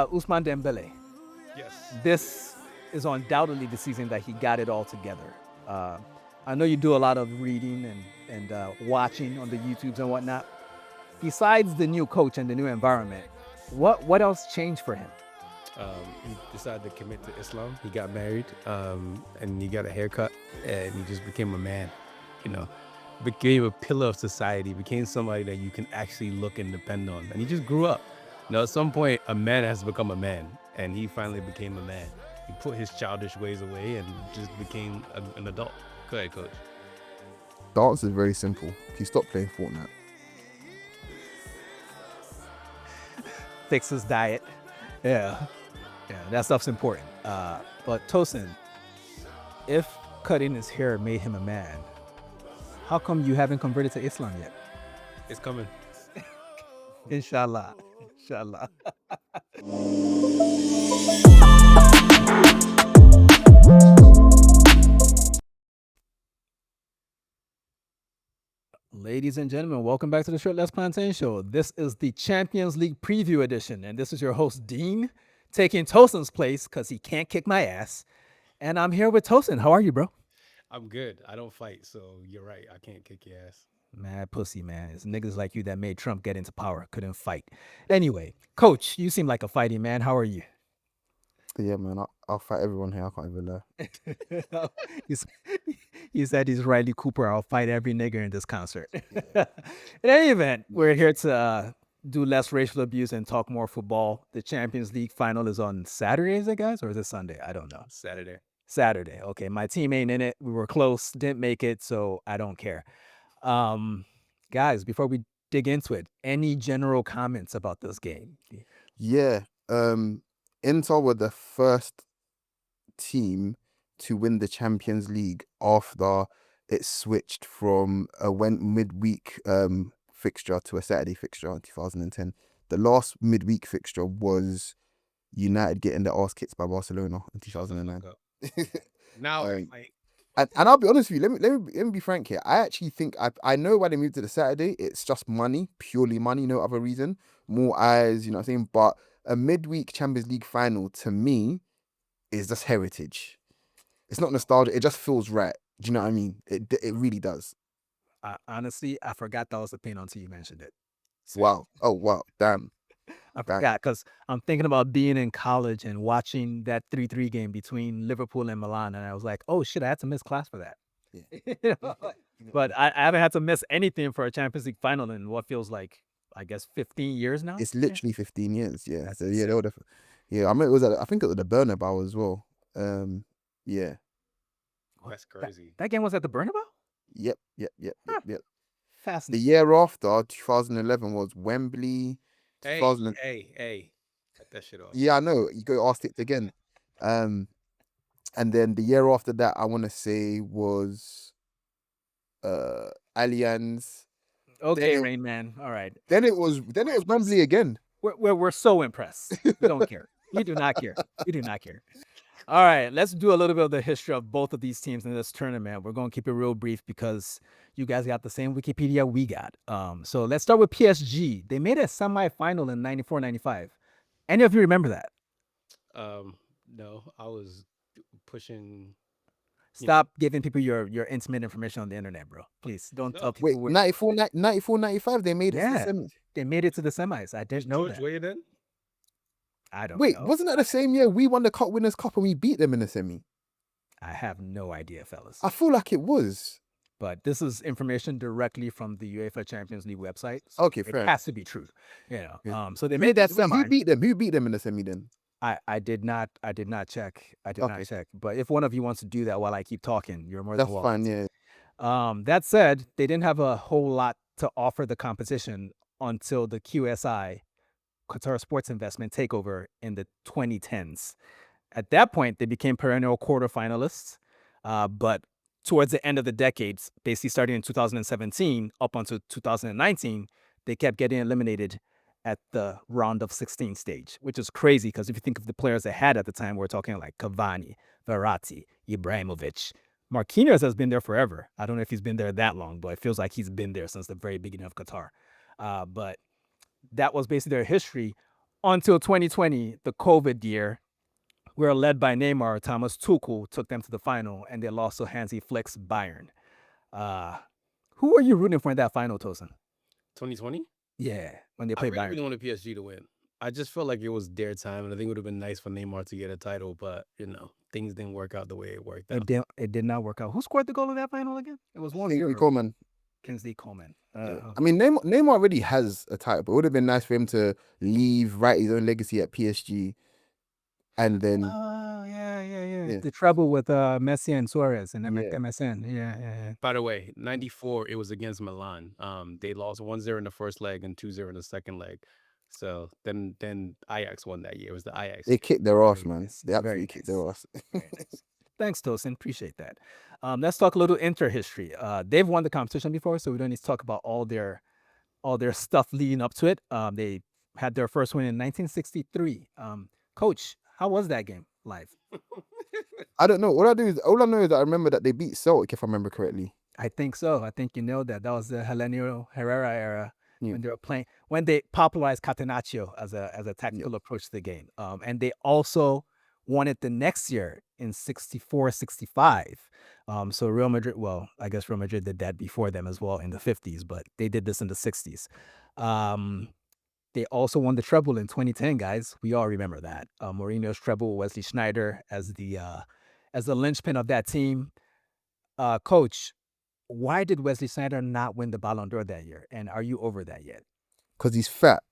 Ousmane Dembele. Yes. This is undoubtedly the season that he got it all together. Uh, I know you do a lot of reading and watching on the YouTubes and whatnot. Besides the new coach and the new environment, what else changed for him? He decided to commit to Islam. He got married, and he got a haircut, and he just became a man. You know, became a pillar of society. Became somebody that you can actually look and depend on. And he just grew up. At some point, a man has to become a man, and he finally became a man. He put his childish ways away and just became an adult. Go ahead, coach. The answer is very simple. He stopped playing Fortnite. Fix his diet. Yeah, that stuff's important. But Tosin, if cutting his hair made him a man, how come you haven't converted to Islam yet? It's coming. Inshallah. Inshallah. Ladies and gentlemen, welcome back to the Shirtless Plantain Show. This is the Champions League preview edition, and this is your host, Deen, taking Tosin's place because he can't kick my ass. And I'm here with Tosin. How are you, bro? I'm good. I don't fight, so you're right. I can't kick your ass. Mad pussy, man. It's niggas like you that made Trump get into power. Couldn't fight. Anyway, Coach, you seem like a fighting man. How are you? Yeah, man, I'll fight everyone here. I can't even lie. He said he's Riley Cooper. I'll fight every nigger in this concert. In any event, we're here to do less racial abuse and talk more football. The Champions League final is on Saturday, is it, guys? Or is it Sunday? I don't know. Saturday. Okay, my team ain't in it. We were close, didn't make it, so I don't care. Guys, before we dig into it, any general comments about this game? Yeah, Inter were the first team to win the Champions League after it switched from a midweek fixture to a Saturday fixture in 2010. The last midweek fixture was United getting their ass kicked by Barcelona in 2009. Now, and I'll be honest with you. Let me be frank here. I actually think I know why they moved to the Saturday. It's just money, purely money, no other reason. More eyes, you know what I'm saying. But a midweek Champions League final to me is just heritage. It's not nostalgia. It just feels right. Do you know what I mean? It really does. Honestly, I forgot that was the pin until you mentioned it. Wow. Oh wow. Damn. I forgot because I'm thinking about being in college and watching that 3-3 game between Liverpool and Milan, and I was like, "Oh shit, I had to miss class for that." Yeah. But I haven't had to miss anything for a Champions League final in what feels like, I guess, 15 years now. It's literally 15 years. Yeah. That's So yeah, they would. Yeah. I mean, I think it was at the Bernabeu as well. Yeah. that's crazy. That game was at the Bernabeu? Yep. Fascinating. The year after, 2011, was Wembley. Hey, 2000. cut that shit off. Yeah, I know. You go ask it again. And then the year after that, I want to say was Allianz. Okay, then Rain Man. All right. Then it was Wembley again. We're so impressed. We don't care. You do not care. You do not care. All right, let's do a little bit of the history of both of these teams in this tournament. We're going to keep it real brief because you guys got the same Wikipedia we got. So let's start with PSG. They made a semifinal in 94-95. Any of you remember that? No, I was pushing. Stop giving people your intimate information on the internet, bro. Please don't tell people. Wait, 94, 95, they made it to the semis. They made it to the semis. I didn't know that. George then? I don't Wait, know. wasn't that the same year we won the Cup Winners' Cup and we beat them in the semi? I have no idea, fellas. I feel like it was. But this is information directly from the UEFA Champions League website. So Okay, fair. It has to be true. Yeah. So they made that semi. Who beat them in the semi then? I did not check. Not check. But if one of you wants to do that while I keep talking, you're more than welcome. That's fine, yeah. That said, they didn't have a whole lot to offer the competition until the QSI, Qatar Sports Investment takeover in the 2010s. At that point, they became perennial quarterfinalists, but towards the end of the decades, basically starting in 2017 up until 2019, they kept getting eliminated at the round of 16 stage, which is crazy because if you think of the players they had at the time, we're talking like Cavani, Verratti, Ibrahimovic. Marquinhos has been there forever. I don't know if he's been there that long, but it feels like he's been there since the very beginning of Qatar. But that was basically their history until 2020, the COVID year, we were led by Neymar. Thomas Tuchel took them to the final, and they lost to Hansi Flick's Bayern. Who are you rooting for in that final, Tosin? 2020. Yeah, when they I played really, Bayern. really wanted PSG to win. I just felt like it was their time, and I think it would have been nice for Neymar to get a title, but things didn't work out the way it worked out. It did not work out. Who scored the goal in that final again? It was 1-0. Kingsley Coman. Kingsley Coman. Yeah. I mean, Neymar already has a title, but it would have been nice for him to leave, write his own legacy at PSG, and then yeah. The trouble with Messi and Suarez and MSN. Yeah. By the way, 94, it was against Milan. They lost 1-0 in the first leg and 2-0 in the second leg. So then Ajax won that year. It was the Ajax. They kicked their ass, man. nice. They Very absolutely kicked their ass. Thanks, Tosin. Appreciate that. Let's talk a little Inter history. They've won the competition before, so we don't need to talk about all their stuff leading up to it. They had their first win in 1963. Coach, how was that game live? I don't know. All I know is that I remember that they beat Celtic, if I remember correctly. I think so. I think you know that. That was the Helenio Herrera era Yeah. when they were playing, when they popularized Catenaccio as a tactical approach to the game. And they also won it the next year in 64, 65. So Real Madrid, well, I guess Real Madrid did that before them as well in the 50s, but they did this in the 60s. They also won the treble in 2010, guys. We all remember that. Mourinho's treble, Wesley Sneijder as the linchpin of that team. Coach, why did Wesley Sneijder not win the Ballon d'Or that year? And are you over that yet? Because he's fat.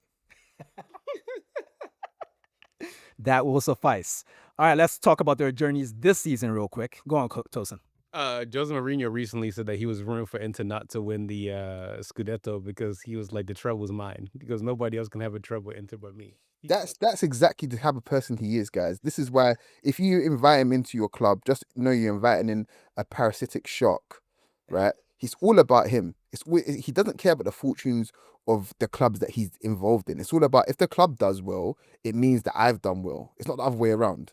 That will suffice. All right, let's talk about their journeys this season real quick. Go on, Tosin. Jose Mourinho recently said that he was rooting for Inter not to win the Scudetto because he was like, the treble's mine, because nobody else can have a treble Inter but me. That's exactly the type of person he is, guys. This is why if you invite him into your club, just know you're inviting in a parasitic shark, right? He's all about him. He doesn't care about the fortunes of the clubs that he's involved in. It's all about, if the club does well, it means that I've done well. It's not the other way around.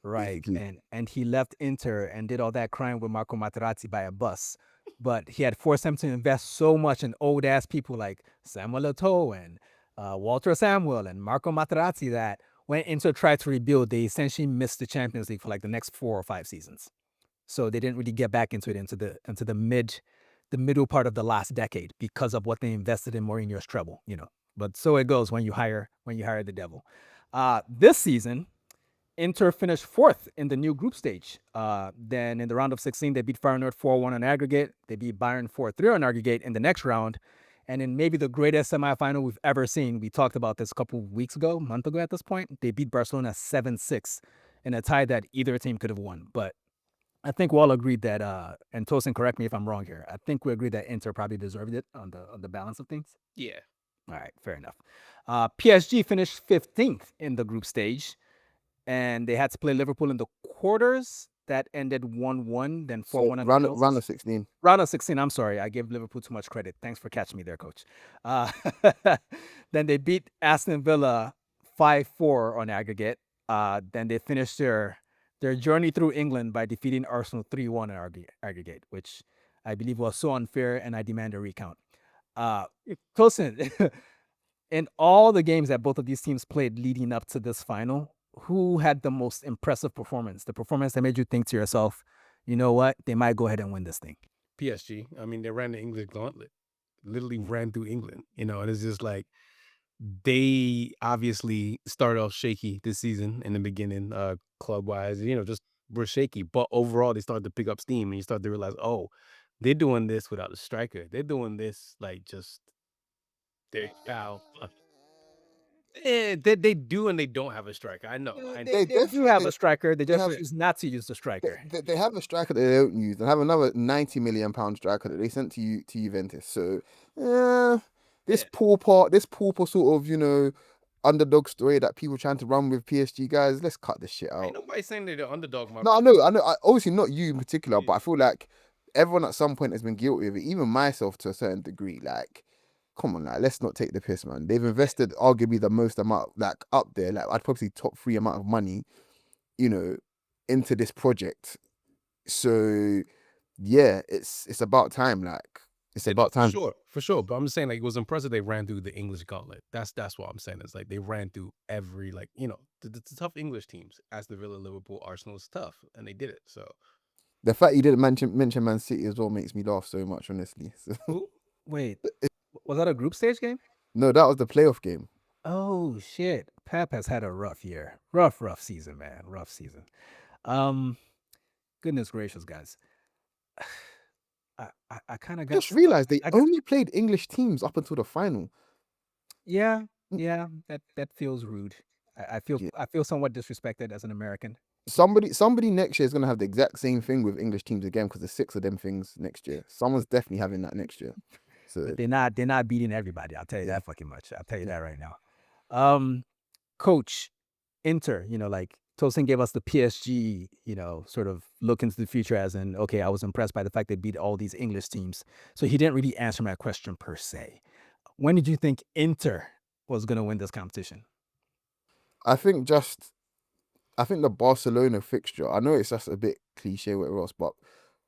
Right. basically. And he left Inter and did all that crying with Marco Materazzi by a bus. But he had forced him to invest so much in old ass people like Samuel Eto'o and Walter Samuel and Marco Materazzi that when Inter tried to rebuild, they essentially missed the Champions League for like the next 4 or 5 seasons. So they didn't really get back into it into the middle part of the last decade because of what they invested in Mourinho's treble, But so it goes when you hire the devil. This season, Inter finished 4th in the new group stage. Then in the round of 16, they beat Feyenoord 4-1 on aggregate. They beat Bayern 4-3 on aggregate in the next round. And in maybe the greatest semifinal we've ever seen, we talked about this a couple of weeks ago, a month ago at this point, they beat Barcelona 7-6 in a tie that either team could have won. But I think we all agreed that, and Tosin, correct me if I'm wrong here, I think we agreed that Inter probably deserved it on the balance of things. Yeah. All right, fair enough. PSG finished 15th in the group stage, and they had to play Liverpool in the quarters. That ended 1-1, then 4-1 on round penalties. of 16. Round of 16, I'm sorry. I gave Liverpool too much credit. Thanks for catching me there, coach. Then they beat Aston Villa 5-4 on aggregate. Then they finished their journey through England by defeating Arsenal 3-1 on aggregate, which I believe was so unfair, and I demand a recount. Tosin, in all the games that both of these teams played leading up to this final, who had the most impressive performance? The performance that made you think to yourself, you know what, they might go ahead and win this thing. PSG. I mean, they ran the English gauntlet, literally ran through England, and it's just like, they obviously started off shaky this season in the beginning, club-wise, just were shaky. But overall, they started to pick up steam, and you start to realize, oh, they're doing this without a striker. They're doing this like just they're out. They do, and they don't have a striker. I know. They do have a striker. They just choose not to use the striker. They have a striker that they don't use, and have another £90 million striker that they sent to Juventus. So, this pauper sort of underdog story that people trying to run with PSG, guys. Let's cut this shit out. Ain't nobody saying they're the underdog. No, I know. Obviously not you in particular, but I feel like everyone at some point has been guilty of it. Even myself to a certain degree. Like, come on, let's not take the piss, man. They've invested arguably the most amount, like up there, like I'd probably say top 3 amount of money, into this project. So yeah, it's about time. Like, It's about For time. sure, for sure. But I'm just saying, like, it was impressive they ran through the English gauntlet. That's what I'm saying. It's like they ran through every, like, the tough English teams. Aston Villa, Liverpool, Arsenal is tough, and they did it. So The fact you didn't mention Man City as well makes me laugh so much, honestly. So, who? Wait, was that a group stage game? no, that was the playoff game. Oh shit. Pep has had a rough year. Rough season, man. Rough season. Um, goodness gracious, guys. I kind of I got just realized they I got only played English teams up until the final. yeah, Mm, yeah, that feels rude. I feel yeah. I feel somewhat disrespected as an American. Somebody next year is gonna have the exact same thing with English teams again because there's 6 of them things next year. Someone's definitely having that next year. So But they're not beating everybody. I'll tell you yeah, that fucking much. I'll tell you yeah. that right now. Coach, Inter, like Tosin gave us the PSG, sort of look into the future as in, okay, I was impressed by the fact they beat all these English teams. So he didn't really answer my question per se. When did you think Inter was going to win this competition? I think the Barcelona fixture. I know it's just a bit cliche, whatever else, but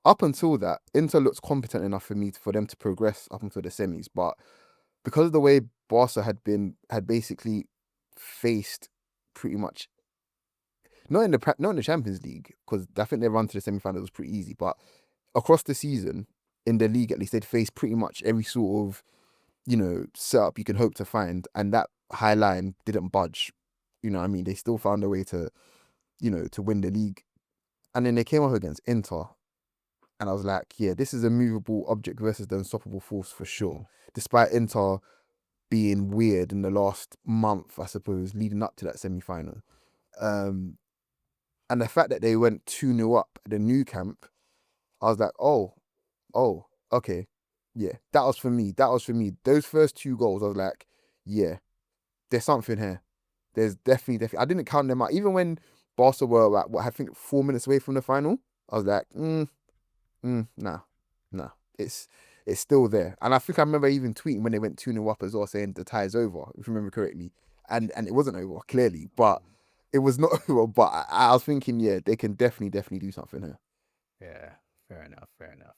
up until that, Inter looks competent enough for them to progress up until the semis. But because of the way Barca had basically faced pretty much not in the Champions League because I think their run to the semi-final was pretty easy, but across the season in the league at least they'd faced pretty much every sort of setup you can hope to find, and that high line didn't budge. You know what I mean? They still found a way to to win the league, and then they came up against Inter, and I was like, yeah, this is a movable object versus the unstoppable force for sure. Despite Inter being weird in the last month, I suppose, leading up to that semi-final. Um, and the fact that they went 2-0 up at the new camp, I was like, oh, okay. Yeah, that was for me. That was for me. Those first 2 goals, I was like, yeah, there's something here. There's definitely. I didn't count them out. Even when Barca were like, I think 4 minutes away from the final, I was like, nah, nah. It's it's still there. And I think I remember even tweeting when they went 2-0 up as well, saying the tie is over, if you remember correctly. And it wasn't over, clearly, but it was not over. But I was thinking, yeah, they can definitely do something here. Yeah, fair enough, fair enough.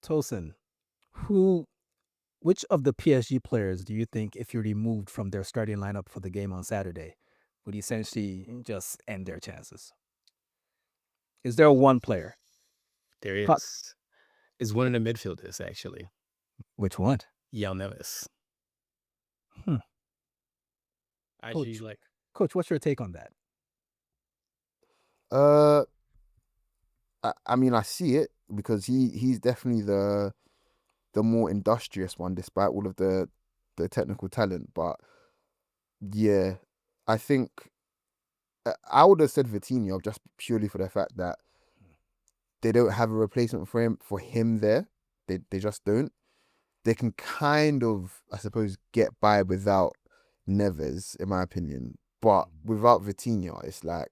Tosin, who which of the PSG players do you think, if you're removed from their starting lineup for the game on Saturday, would essentially just end their chances? Is there one player? There Cut. is. Is one of the midfielders actually. Which one? Yao Neves. Hmm. Actually, Coach, like, Coach, what's your take on that? Uh, I mean, I see it because he's definitely the more industrious one, despite all of the technical talent. But yeah, I think I would have said Vitinho just purely for the fact that they don't have a replacement for him there. They just don't. They can kind of, I suppose, get by without Neves, in my opinion. But without Vitinho, it's like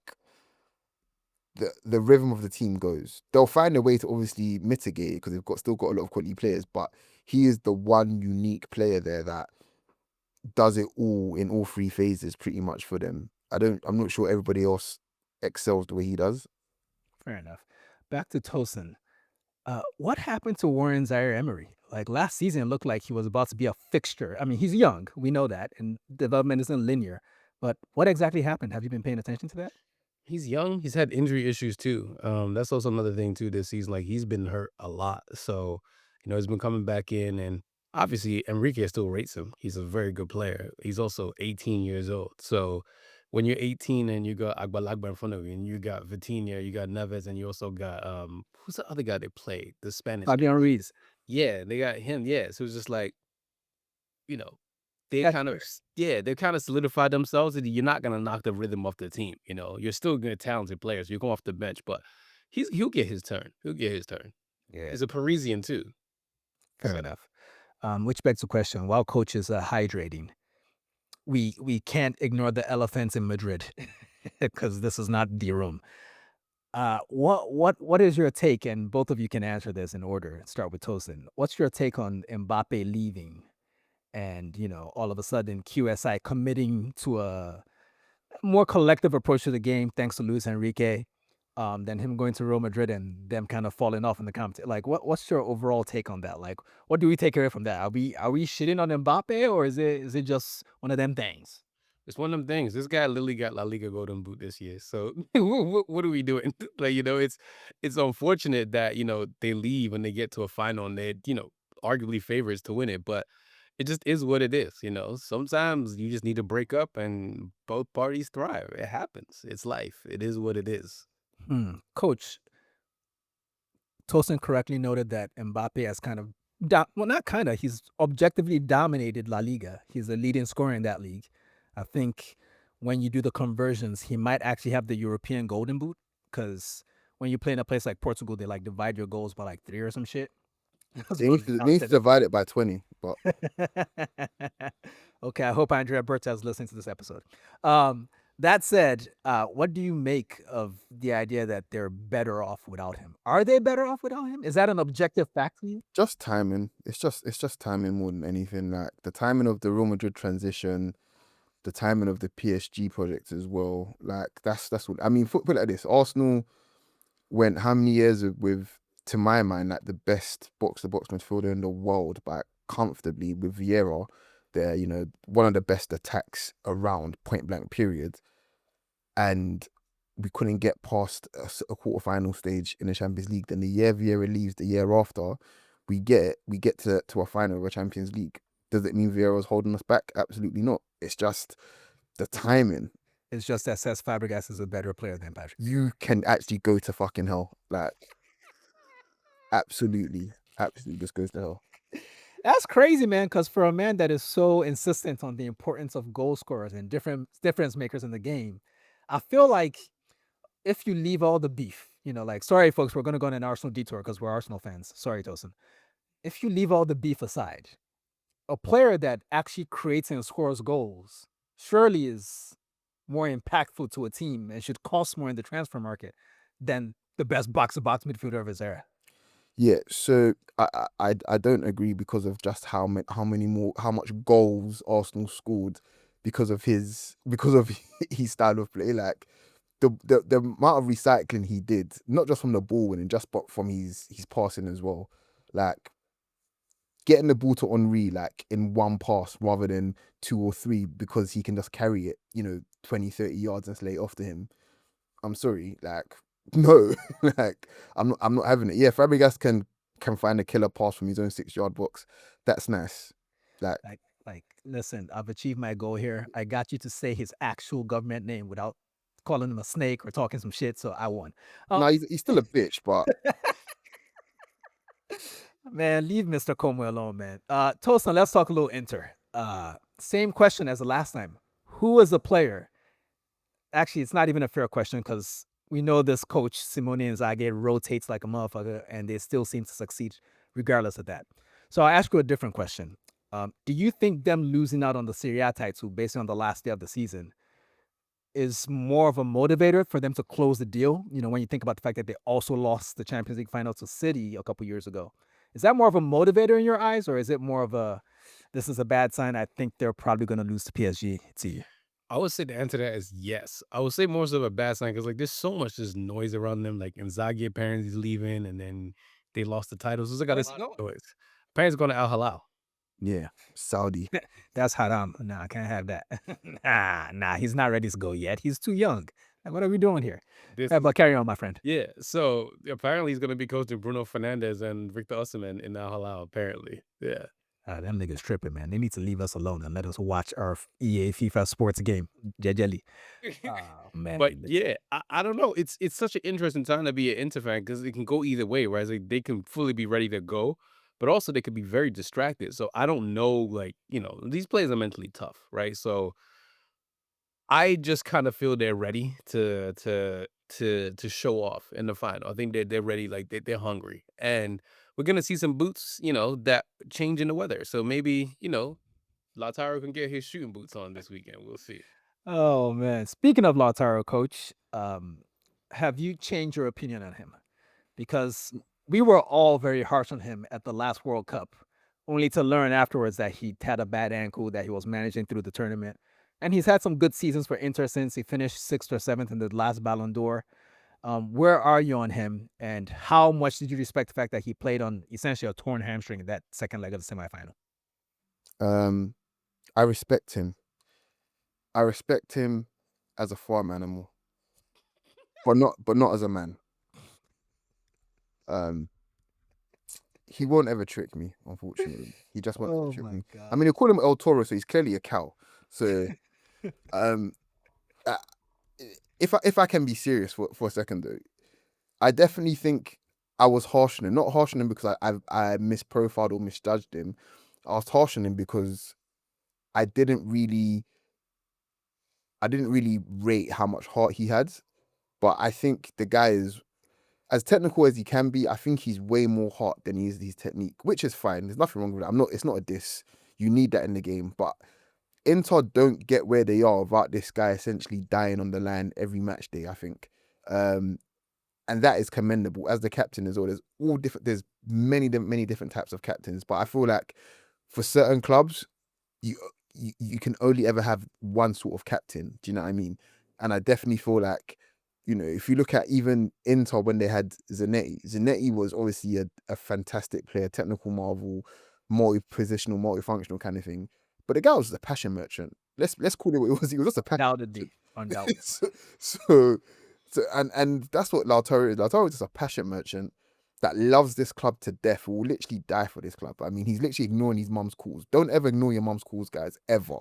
the rhythm of the team goes. They'll find a way to obviously mitigate because they've still got a lot of quality players, but he is the one unique player there that does it all in all 3 phases pretty much for them. I'm not sure everybody else excels the way he does. Fair enough. Back to Tosin. What happened to Warren Zaire Emery? Like last season, it looked like he was about to be a fixture. I mean, he's young, we know that, and development isn't linear. But what exactly happened? Have you been paying attention to that? he's young. He's had injury issues too. That's also another thing too this season. Like, he's been hurt a lot. So, he's been coming back in, and obviously Enrique still rates him. He's a very good player. He's also 18 years old. So when you're 18 and you got Agbalagba in front of you, and you got Vitinha, you got Neves, and you also got who's the other guy they played? The Spanish guy. Fabian Ruiz. Yeah, they got him. Yeah. So it's just like, you know, they That's kind of fair. they kind of solidified themselves, and you're not gonna knock the rhythm off the team. You're still good, talented players. You go off the bench, but he'll get his turn. He'll get his turn. Yeah, He's a Parisian too. fair So enough. Which begs the question: while coaches are hydrating, we can't ignore the elephants in Madrid because this is not the room. What is your take? And both of you can answer this in order. Start with Tosin. What's your take on Mbappe leaving, and all of a sudden QSI committing to a more collective approach to the game thanks to Luis Enrique? than him going to Real Madrid and them kind of falling off in the competition. Like, what's your overall take on that? Like, what do we take away from that? Are we shitting on Mbappe, or is it just one of them things? It's one of them things. This guy literally got La Liga Golden Boot this year. So what are we doing? Like, it's unfortunate that, they leave and they get to a final and they're, arguably favorites to win it. But it just is what it is. Sometimes you just need to break up and both parties thrive. It happens. It's life. It is what it is. Coach, Tosin correctly noted that Mbappe has kind of, well, not kind of, he's objectively dominated La Liga. He's the leading scorer in that league. I think when you do the conversions, he might actually have the European Golden Boot, because when you play in a place like Portugal, they like divide your goals by like 3 or some shit. They need to divide it by 20, but Okay, I hope Andrea Berta is listening to this episode. That said, what do you make of the idea that they're better off without him? Are they better off without him? Is that an objective fact for you? just timing. It's just timing more than anything. Like the timing of the Real Madrid transition, the timing of the PSG project as well. Like that's what I mean. Put it like this: Arsenal went how many years with, to my mind, like the best box-to-box midfielder in the world, but comfortably with Vieira. They're one of the best attacks around, point blank period, and we couldn't get past a quarterfinal stage in the Champions League. Then the year Vieira leaves, the year after, we get to a final of a Champions League. Does it mean Vieira was holding us back? Absolutely not. It's just the timing. It's just that Cesc Fabregas is a better player than Patrick. You can actually go to fucking hell. Like, absolutely just goes to hell. That's crazy, man, because for a man that is so insistent on the importance of goal scorers and difference makers in the game, I feel like if you leave all the beef, like, sorry, folks, we're going to go on an Arsenal detour because we're Arsenal fans. Sorry, Tosin. If you leave all the beef aside, a player that actually creates and scores goals surely is more impactful to a team and should cost more in the transfer market than the best box-to-box midfielder of his era. Yeah, so I don't agree because of just how much goals Arsenal scored because of his his style of play. Like the amount of recycling he did, not just from the ball winning, but from his passing as well. Like getting the ball to Henry like in one pass rather than 2 or 3 because he can just carry it, 20, 30 yards and slay it off to him. I'm sorry, like no, like I'm not having it. Yeah, Fabregas can find a killer pass from his own 6-yard box. That's nice. Like, listen, I've achieved my goal here. I got you to say his actual government name without calling him a snake or talking some shit, so I won. No, he's still a bitch, but Man, leave Mr. Como alone, man. Tosin, let's talk a little Inter. Same question as the last time. Who was the player? Actually, it's not even a fair question because we know this coach, Simone Inzaghi, rotates like a motherfucker, and they still seem to succeed regardless of that. So I'll ask you a different question. Do you think them losing out on the Serie A title based on the last day of the season is more of a motivator for them to close the deal? When you think about the fact that they also lost the Champions League final to City a couple years ago. Is that more of a motivator in your eyes, or is it more of a, this is a bad sign, I think they're probably going to lose to PSG to you? I would say the answer to that is yes. I would say more so of a bad sign because, like, there's so much just noise around them. Like, Inzaghi apparently is leaving, and then they lost the titles. There's like all this noise. Apparently, it's going to Al Hilal. yeah, Saudi. That's haram. Nah, I can't have that. Nah, he's not ready to go yet. He's too young. Like, what are we doing here? But carry on, my friend. Yeah, so apparently he's going to be coaching Bruno Fernandes and Victor Osimhen in Al Hilal, apparently. Yeah. Them niggas tripping, man. They need to leave us alone and let us watch our EA FIFA sports game. Jejeli. Oh, man. But yeah, I don't know. It's such an interesting time to be an Inter fan because it can go either way, right? Like, they can fully be ready to go, but also they could be very distracted. So I don't know, like, these players are mentally tough, right? So I just kind of feel they're ready to show off in the final. I think they're ready, like they're hungry, and we're gonna see some boots, that change in the weather. So maybe Lautaro can get his shooting boots on this weekend. We'll see. Oh, man. Speaking of Lautaro, coach, have you changed your opinion on him? Because we were all very harsh on him at the last World Cup, only to learn afterwards that he had a bad ankle that he was managing through the tournament. And he's had some good seasons for Inter since he finished 6th or 7th in the last Ballon d'Or. Where are you on him, and how much did you respect the fact that he played on essentially a torn hamstring in that second leg of the semifinal? I respect him. I respect him as a farm animal, but not as a man. He won't ever trick me, unfortunately. He just won't ever trick me. God! I mean, they call him El Toro, so he's clearly a cow. So, um, uh, if I can be serious for a second though, I definitely think I was harsh on him. Not harsh on him because I misprofiled or misjudged him. I was harsh on him because I didn't really rate how much heart he had. But I think the guy is as technical as he can be. I think he's way more heart than he is his technique, which is fine. There's nothing wrong with it. It's not a diss. You need that in the game. But Inter don't get where they are without this guy essentially dying on the line every match day, I think. And that is commendable as the captain as well. There's many different types of captains, but I feel like for certain clubs, you can only ever have one sort of captain. Do you know what I mean? And I definitely feel like, if you look at even Inter when they had Zanetti was obviously a fantastic player, technical marvel, multi-positional, multifunctional kind of thing. But the guy was a passion merchant. Let's call it what it was. He was just a passion. Undoubtedly. so, and that's what Lautaro is. Lautaro is just a passion merchant that loves this club to death, who will literally die for this club. I mean, he's literally ignoring his mum's calls. Don't ever ignore your mum's calls, guys. Ever.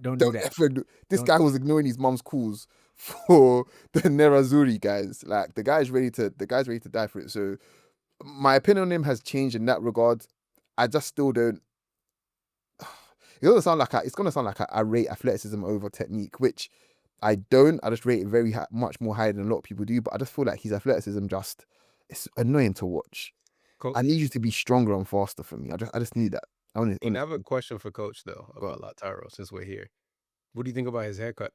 Don't do that. This guy was ignoring his mum's calls for the Nerazzurri guys. Like the guy's ready to die for it. So my opinion on him has changed in that regard. I just still don't. It's gonna sound like I rate athleticism over technique, which I don't. I just rate it very much more higher than a lot of people do. But I just feel like his athleticism it's annoying to watch. Coach, I need you to be stronger and faster for me. I just need that. I have a question for Coach though about Lautaro since we're here. What do you think about his haircut?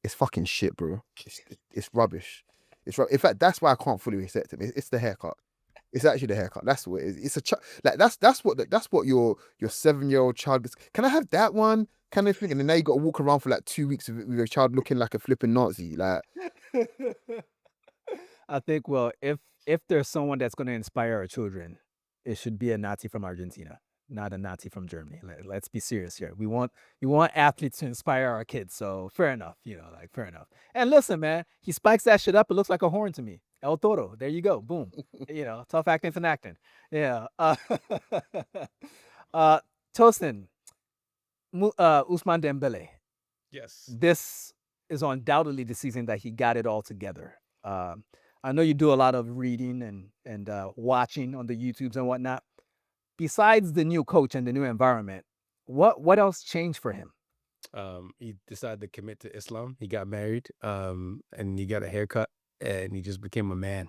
It's fucking shit, bro. It's rubbish. In fact, that's why I can't fully accept him. It's the haircut. It's actually the haircut. That's what it is. It's that's what your 7-year-old child is. Can I have that one? Kind of thing. And then now you got to walk around for like 2 weeks with your child looking like a flipping Nazi. Like, I think, well, if there's someone that's going to inspire our children, it should be a Nazi from Argentina, not a Nazi from Germany. Let's be serious here. We want athletes to inspire our kids. So fair enough, fair enough. And listen, man, he spikes that shit up. It looks like a horn to me. El Toro. There you go. Boom. Tough acting for acting. Yeah. Tosin, Ousmane Dembele. Yes. This is undoubtedly the season that he got it all together. I know you do a lot of reading and watching on the YouTubes and whatnot. Besides the new coach and the new environment, what else changed for him? He decided to commit to Islam. He got married, and he got a haircut, and he just became a man.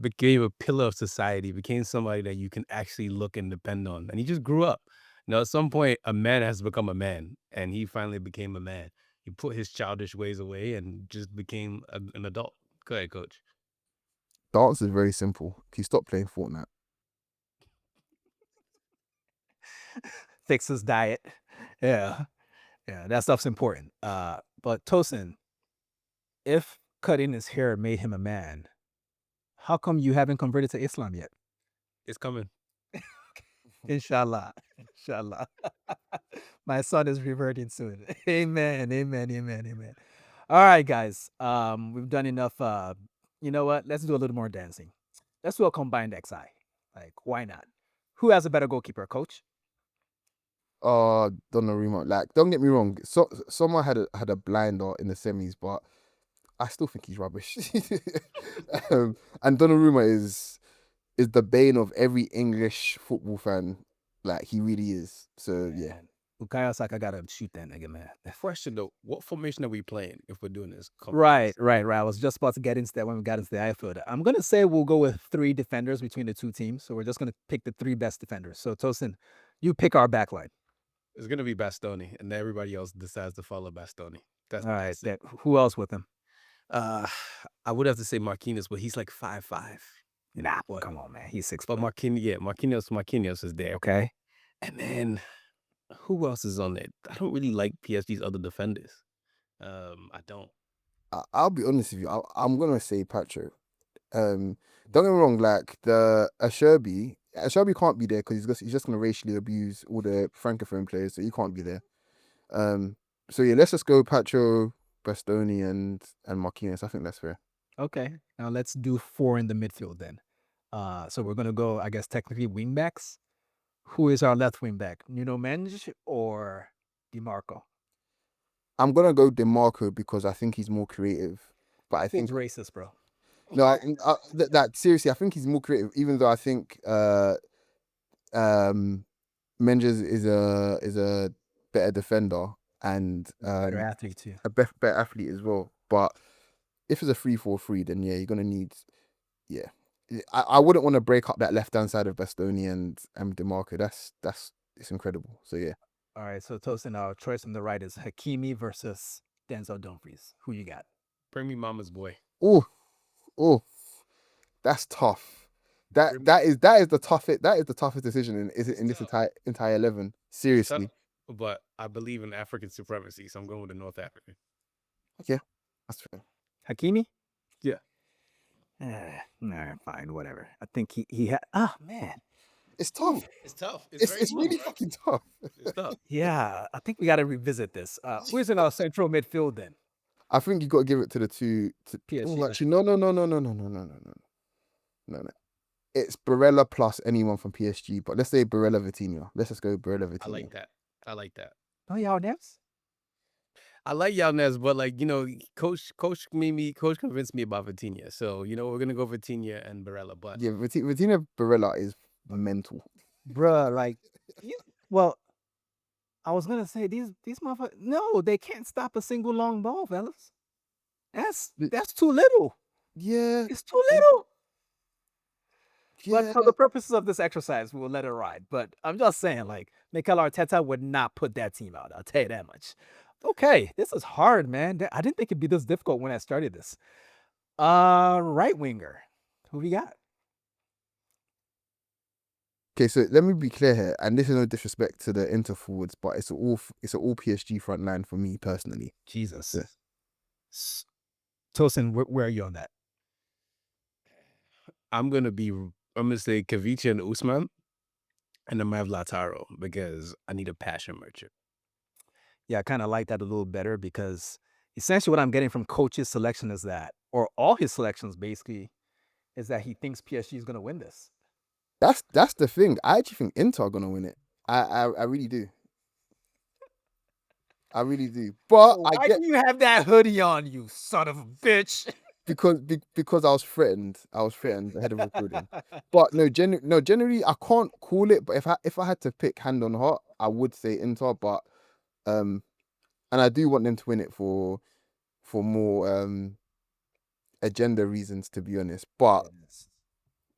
Became a pillar of society. Became somebody that you can actually look and depend on. And he just grew up. At some point, a man has become a man, and he finally became a man. He put his childish ways away and just became an adult. Go ahead, Coach. the answer is very simple. He stopped playing Fortnite. Fix his diet. Yeah, that stuff's important. But Tosin, if cutting his hair made him a man, how come you haven't converted to Islam yet? It's coming. Inshallah. My son is reverting soon. Amen. All right, guys. We've done enough. You know what? Let's do a little more dancing. Let's do a combined XI. Like, why not? Who has a better goalkeeper, Coach? Donnarumma. Like, don't get me wrong. Someone had a blinder in the semis, but I still think he's rubbish. And Donnarumma is the bane of every English football fan. Like, he really is. So yeah. Bukayo Saka gotta shoot that nigga, man. Question though, what formation are we playing if we're doing this? Right. I was just about to get into that when we got into the outfield. I'm gonna say we'll go with 3 defenders between the 2 teams. So we're just gonna pick the 3 best defenders. So Tosin, you pick our backline. It's gonna be Bastoni, and everybody else decides to follow Bastoni. All right. Who else with him? I would have to say Marquinhos, but he's like 5'5". Nah, come on, man. He's 6 But foot. Marquinhos is there. Okay. And then who else is on there? I don't really like PSG's other defenders. I don't. I'll be honest with you. I'm gonna say Pacho. Don't get me wrong. Like the Asherby can't be there because he's just gonna racially abuse all the francophone players, so he can't be there. So yeah, let's just go Pacho, Bastoni, and Marquinhos. I think that's fair. Okay. Now let's do 4 in the midfield then. So we're gonna go, I guess, technically wingbacks. Who is our left wing back? Nuno Mendes or DiMarco? I'm gonna go DeMarco because I think he's more creative. But I Feels think racist, bro. no, that seriously, I think he's more creative. Even though I think um Menges is a better defender and Better athlete too. a better athlete as well. But if it's a 3-4-3, then yeah, you're gonna need yeah. I wouldn't want to break up that left hand side of Bastoni and DeMarco. That's it's incredible. So yeah. All right. So Tosin, our choice on the right is Hakimi versus Denzel Dumfries. Who you got? Bring me mama's boy. Oh, oh, that's tough. That is the toughest decision in this entire 11. Seriously. But I believe in African supremacy, so I'm going with the North African. Okay, that's fair. Hakimi? Yeah. Nah, fine, whatever. I think he had. Oh man. It's tough. It's tough. It's really fucking tough. It's tough. Yeah, I think we got to revisit this. Who's in our central midfield then? I think you got to give it to the two. PSG. Oh, actually, no. It's Barella plus anyone from PSG, but let's say Barella Vitinha. Let's just go Barella Vitinha. I like that. Oh, y'all Neves? I like Yalnez, but coach convinced me about Vitinha. So, we're gonna go Vitinha and Barella. But Yeah, Vitinha Barella is mental. Bruh, well, I was gonna say these motherfuckers. No, they can't stop a single long ball, fellas. That's too little. Yeah. It's too little. Yeah. But for the purposes of this exercise, we'll let it ride. But I'm just saying, Mikel Arteta would not put that team out. I'll tell you that much. Okay, this is hard, man. I didn't think it'd be this difficult when I started this. Right winger. Who we got? Okay, so let me be clear here, and this is no disrespect to the Inter forwards, but it's an all PSG front line for me personally. Jesus. Yeah. Tosin, where are you on that? I'm gonna say Kavicha and Usman, and then I have Lautaro because I need a passion merchant. Yeah, I kind of like that a little better because essentially what I'm getting from coach's selection is that, or all his selections basically, is that he thinks PSG is going to win this. That's the thing. I actually think Inter are gonna win it. I really do. I really do. But why do you have that hoodie on, you son of a bitch? because I was threatened. Ahead of recording. But generally I can't call it. But if I had to pick hand on heart, I would say Inter. But and I do want them to win it for more agenda reasons, to be honest.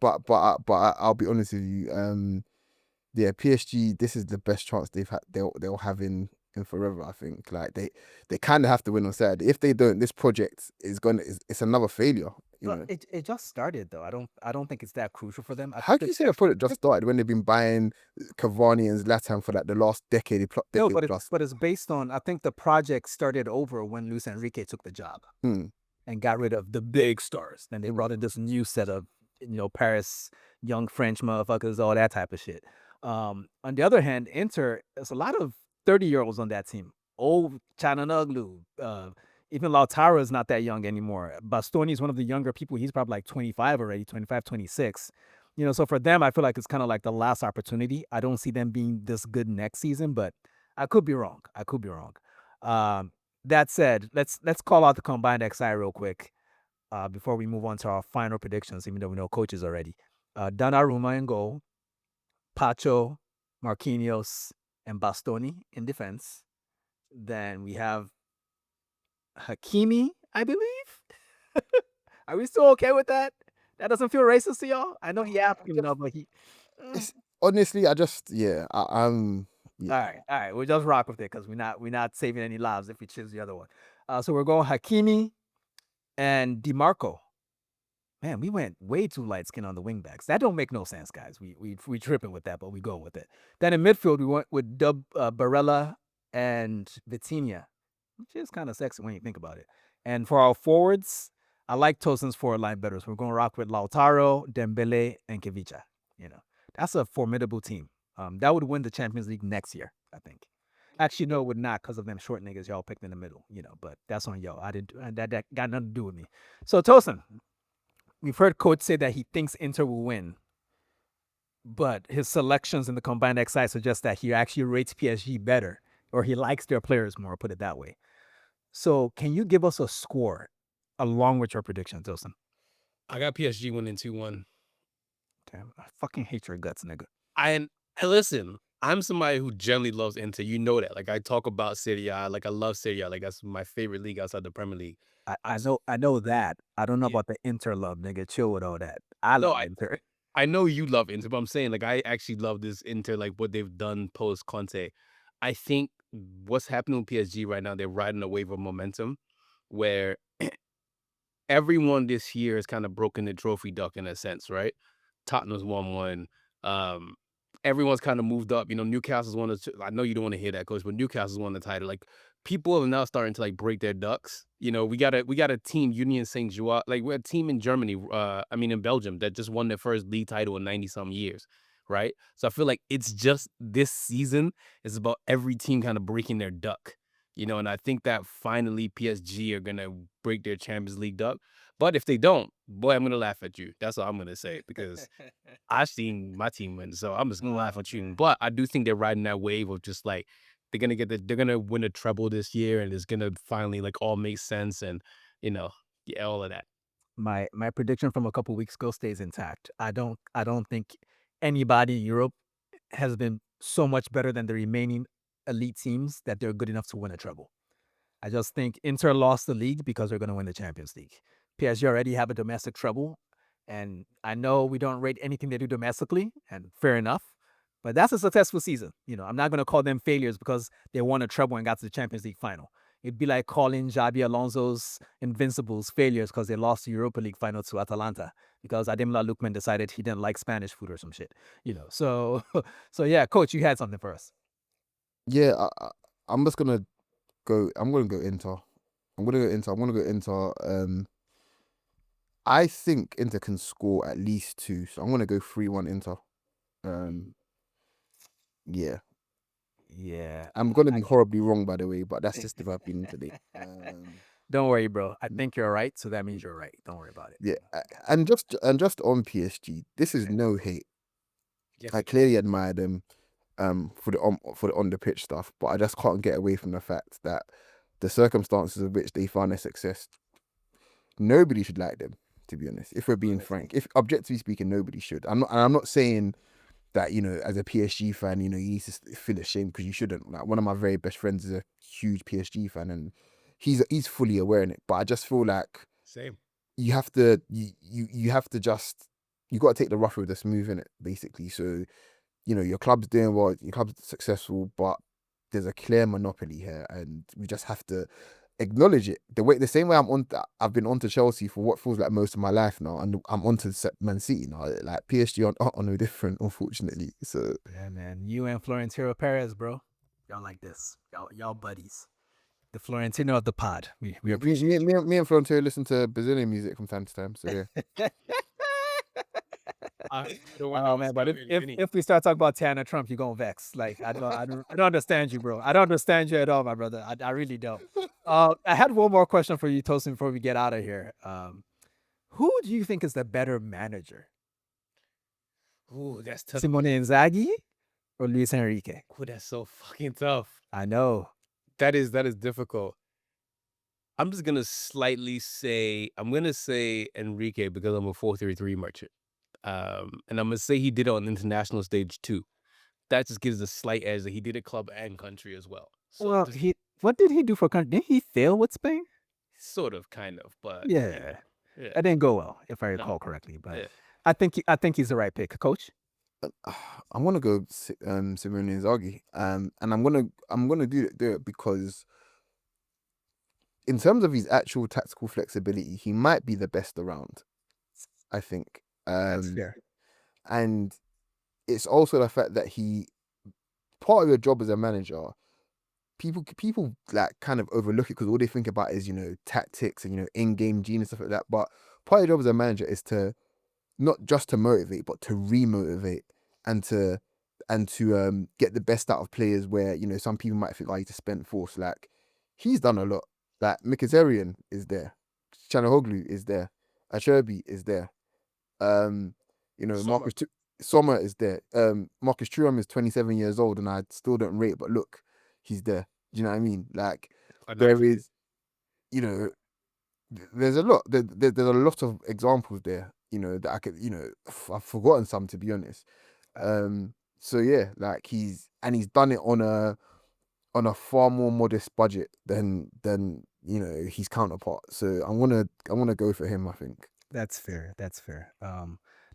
But I'll be honest with you. Yeah, PSG. This is the best chance they'll have in forever. I think they kind of have to win on Saturday. If they don't, this project it's another failure. It just started though. I don't think it's that crucial for them. How can you say a project just started when they've been buying Cavani and Zlatan for the last decade? No, but it's based on. I think the project started over when Luis Enrique took the job and got rid of the big stars. Then they brought in this new set of Paris young French motherfuckers, all that type of shit. On the other hand, Inter, there's a lot of 30-year-olds on that team. Old Chananoglu, even Lautaro is not that young anymore. Bastoni is one of the younger people. He's probably like 25 already, 25, 26. So for them, I feel like it's kind of like the last opportunity. I don't see them being this good next season, but I could be wrong. That said, let's call out the combined XI real quick before we move on to our final predictions, even though we know coaches already. Donnarumma in goal, Pacho, Marquinhos, and Bastoni in defense. Then we have Hakimi, I believe. Are we still okay with that? That doesn't feel racist to y'all? I know he African, but he. Honestly, I'm. All right. We'll just rock with it because we're not saving any lives if we choose the other one. So we're going Hakimi and DiMarco. Man, we went way too light skin on the wingbacks. That don't make no sense, guys. We tripping with that, but we go with it. Then in midfield, we went with Barella and Vitinha. which is kind of sexy when you think about it. And for our forwards, I like Tosin's forward line better. So we're going to rock with Lautaro, Dembele, and Kevicha. You know, that's a formidable team. That would win the Champions League next year, I think. Actually, no, it would not because of them short niggas y'all picked in the middle. But that's on y'all. I didn't. That got nothing to do with me. So Tosin, we've heard coach say that he thinks Inter will win, but his selections in the combined XI suggest that he actually rates PSG better, or he likes their players more. Put it that way. So, can you give us a score along with your prediction, Tosin? I got PSG winning 2-1. Damn, I fucking hate your guts, nigga. And listen, I'm somebody who generally loves Inter. You know that. Like I talk about Serie A. Like I love Serie A. Like that's my favorite league outside the Premier League. I know that. I don't know Yeah. about the Inter love, nigga. Chill with all that. I love Inter. I know you love Inter, but I'm saying like I actually love this Inter, like what they've done post Conte. I think what's happening with PSG right now, they're riding a wave of momentum where everyone this year has kind of broken the trophy duck in a sense, right? Tottenham's won one. Um, everyone's kind of moved up. Newcastle's won I know you don't want to hear that, coach, but Newcastle's won the title. Like people are now starting to like break their ducks. We got a team, Union Saint Joa, like we're a team in Germany. In Belgium that just won their first league title in 90 some years, right? So I feel like it's just this season is about every team kind of breaking their duck. And I think that finally PSG are gonna break their Champions League duck. But if they don't, boy, I'm gonna laugh at you. That's all I'm gonna say because I've seen my team win, so I'm just gonna laugh at you. But I do think they're riding that wave of just like they're gonna win a treble this year, and it's gonna finally like all make sense, and all of that. My prediction from a couple weeks ago stays intact. I don't think anybody in Europe has been so much better than the remaining elite teams that they're good enough to win a treble. I just think Inter lost the league because they're going to win the Champions League. PSG already have a domestic treble, and I know we don't rate anything they do domestically, and fair enough. But that's a successful season. I'm not going to call them failures because they won a treble and got to the Champions League final. It'd be like calling Xabi Alonso's Invincibles failures because they lost the Europa League final to Atalanta because Ademola Lookman decided he didn't like Spanish food or some shit. So yeah, coach, you had something for us. Yeah, I'm just gonna go. I'm gonna go Inter. I'm gonna go Inter. I think Inter can score at least two, so I'm gonna go 3-1 Inter. Yeah. Yeah. I'm gonna be horribly wrong, by the way, but that's just the way I've been today. Don't worry, bro. I think you're right, so that means you're right. Don't worry about it. Yeah, and just on PSG, this is no hate. I clearly admire them for the on the pitch stuff, but I just can't get away from the fact that the circumstances of which they found their success, nobody should like them, to be honest. If we're being frank, if objectively speaking, nobody should. I'm not saying that as a PSG fan, you need to feel ashamed because you shouldn't. Like one of my very best friends is a huge PSG fan, and he's fully aware in it. But I just feel like Same. you have to you have to just you got to take the rough with the smooth in it, basically. So your club's doing well, your club's successful, but there's a clear monopoly here, and we just have to acknowledge it. The same way I've been onto Chelsea for what feels like most of my life now, and I'm onto Man City now. Like PSG are no different, unfortunately. So yeah, man, you and Florentino Perez, bro, y'all like this. Y'all buddies. The Florentino of the pod. We appreciate me and Florentino listen to Brazilian music from time to time. So yeah. Oh man, but if we start talking about Tana Trump, you're gonna vex. Like I don't understand you, bro. I don't understand you at all, my brother. I really don't. I had one more question for you, Tosin, before we get out of here. Who do you think is the better manager? Ooh, that's tough. Simone Inzaghi or Luis Enrique? Ooh, that's so fucking tough. I know. That is difficult. I'm just gonna slightly say Enrique because I'm a 4-3-3 merchant. And I'm gonna say he did it on the international stage too. That just gives a slight edge that he did it club and country as well. So Well, what did he do for country? Didn't he fail with Spain? sort of, kind of, but Yeah. That didn't go well, if I recall correctly. But yeah. I think he's the right pick, Coach. I'm gonna go Simone Inzaghi, and I'm gonna do it because in terms of his actual tactical flexibility, he might be the best around. I think. That's fair. And it's also the fact that part of your job as a manager people like kind of overlook it because all they think about is, tactics and, in-game genius, stuff like that. But part of your job as a manager is to not just to motivate, but to remotivate and to get the best out of players where, some people might think, oh, he's a spent force. Like, he's done a lot. Like, Mkhitaryan is there. Chanahoglu is there. Acherbi is there. Sommer. Sommer is there. Marcus Thuram is 27 years old and I still don't rate, but look, he's there. Do you know what I mean? Like, there is, there's a lot. There's a lot of examples there, that I could, I've forgotten some, to be honest. So yeah, like he's done it on a far more modest budget than his counterpart. So I'm gonna go for him, I think. That's fair. That's fair.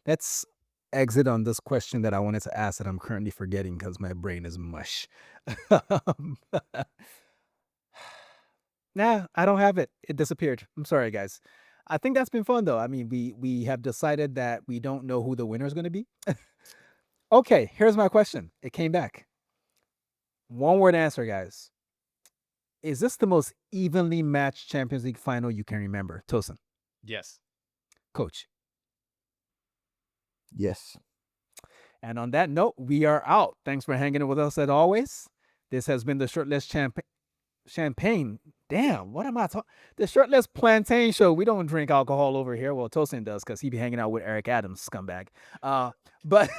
Let's exit on this question that I wanted to ask that I'm currently forgetting because my brain is mush. Nah, I don't have it. It disappeared. I'm sorry, guys. I think that's been fun, though. I mean, we have decided that we don't know who the winner is going to be. Okay, here's my question. It came back. One word answer, guys. Is this the most evenly matched Champions League final you can remember? Tosin, Yes. coach. Yes. And on that note, we are out. Thanks for hanging with us as always. This has been the Shirtless Champagne. Damn, what am I talking? The Shirtless Plantain Show. We don't drink alcohol over here. Well, Tosin does because he be hanging out with Eric Adams, scumbag. But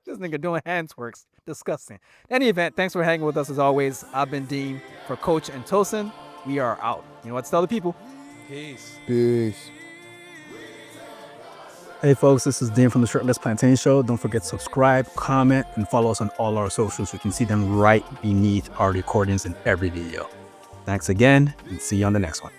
this nigga doing handworks. Disgusting. In any event, thanks for hanging with us as always. I've been Deen. For Coach and Tosin, we are out. You know what to tell the people? Peace. Peace. Hey folks, this is Deen from the Shirtless Plantain Show. Don't forget to subscribe, comment, and follow us on all our socials. You can see them right beneath our recordings in every video. Thanks again, and see you on the next one.